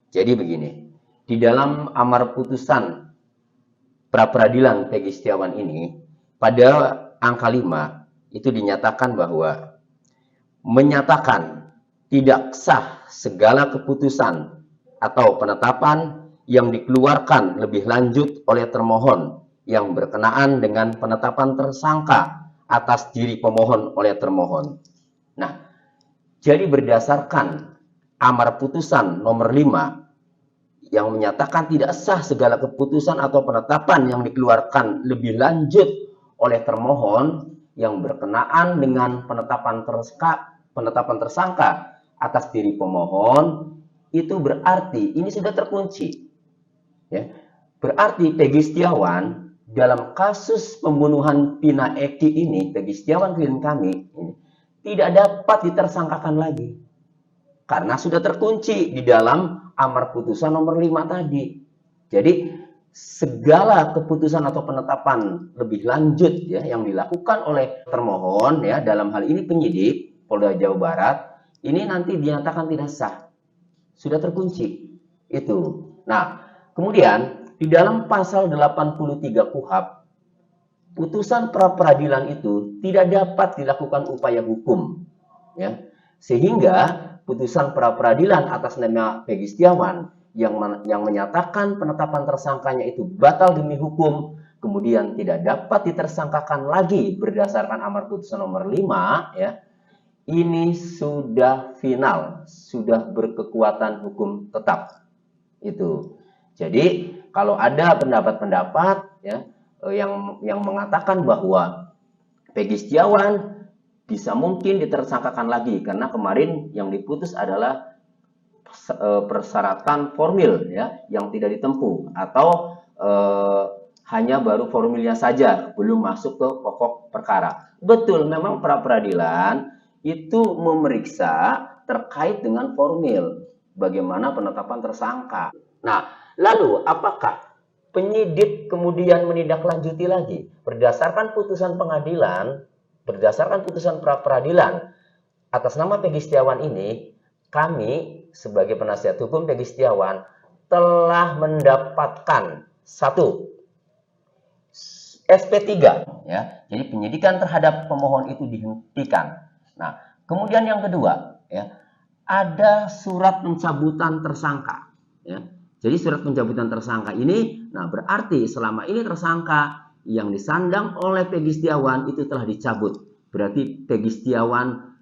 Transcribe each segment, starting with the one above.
Jadi begini, di dalam amar putusan pra-peradilan Peggy Setiawan ini, pada angka 5 itu dinyatakan bahwa menyatakan tidak sah segala keputusan atau penetapan yang dikeluarkan lebih lanjut oleh termohon yang berkenaan dengan penetapan tersangka atas diri pemohon oleh termohon. Nah, jadi berdasarkan amar putusan nomor 5 yang menyatakan tidak sah segala keputusan atau penetapan yang dikeluarkan lebih lanjut oleh termohon yang berkenaan dengan penetapan tersangka atas diri pemohon, itu berarti ini sudah terkunci. Ya. Berarti Peggy Setiawan dalam kasus pembunuhan Pina Eki ini, Peggy Setiawan klien kami ini, tidak dapat ditersangkakan lagi. Karena sudah terkunci di dalam amar putusan nomor 5 tadi. Jadi segala keputusan atau penetapan lebih lanjut ya yang dilakukan oleh termohon ya dalam hal ini penyidik Polda Jawa Barat ini nanti dinyatakan tidak sah. Sudah terkunci. Itu. Nah, kemudian di dalam pasal 83 KUHP putusan pra-peradilan itu tidak dapat dilakukan upaya hukum ya. Sehingga putusan pra-peradilan atas nama Peggy Setiawan yang menyatakan penetapan tersangkanya itu batal demi hukum, kemudian tidak dapat ditersangkakan lagi berdasarkan amar putusan nomor 5 ya. Ini sudah final, sudah berkekuatan hukum tetap. Itu. Jadi, kalau ada pendapat-pendapat ya yang mengatakan bahwa Peggy Setiawan bisa mungkin ditersangkakan lagi karena kemarin yang diputus adalah persyaratan formil ya yang tidak ditempuh atau hanya baru formilnya saja belum masuk ke pokok perkara. Betul, memang pra-peradilan itu memeriksa terkait dengan formil bagaimana penetapan tersangka. Nah, lalu apakah penyidik kemudian menindaklanjuti lagi berdasarkan putusan pengadilan? Berdasarkan putusan pra-peradilan atas nama Peggy Setiawan ini, kami sebagai penasihat hukum Peggy Setiawan telah mendapatkan satu SP3 ya. Jadi penyidikan terhadap pemohon itu dihentikan. Nah, kemudian yang kedua ya, ada surat pencabutan tersangka ya. Jadi surat pencabutan tersangka ini nah berarti selama ini tersangka yang disandang oleh Peggy Setiawan itu telah dicabut. Berarti Peggy Setiawan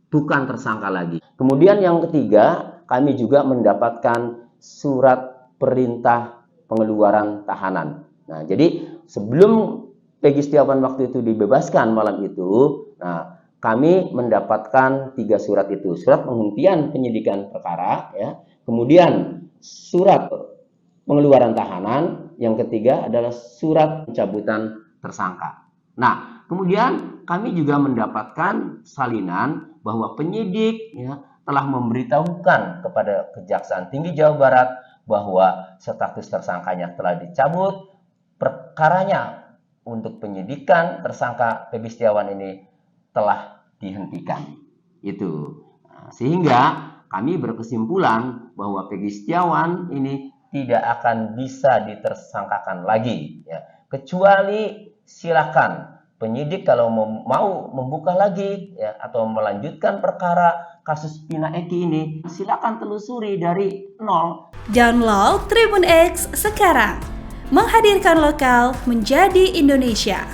bukan tersangka lagi. Kemudian yang ketiga, kami juga mendapatkan surat perintah pengeluaran tahanan. Nah, jadi sebelum Peggy Setiawan waktu itu dibebaskan malam itu, nah, kami mendapatkan 3 surat itu. Surat penghentian penyidikan perkara, ya. Kemudian surat pengeluaran tahanan, yang ketiga adalah surat pencabutan tersangka. Nah, kemudian kami juga mendapatkan salinan bahwa penyidik ya, telah memberitahukan kepada Kejaksaan Tinggi Jawa Barat bahwa status tersangkanya telah dicabut, perkaranya untuk penyidikan tersangka Peggy Setiawan ini telah dihentikan. Itu. Nah, sehingga kami berkesimpulan bahwa Peggy Setiawan ini tidak akan bisa ditersangkakan lagi ya. Kecuali silakan penyidik kalau mau membuka lagi ya atau melanjutkan perkara kasus Pina Eki ini, silakan telusuri dari nol. Download Tribun X sekarang. Menghadirkan lokal menjadi Indonesia.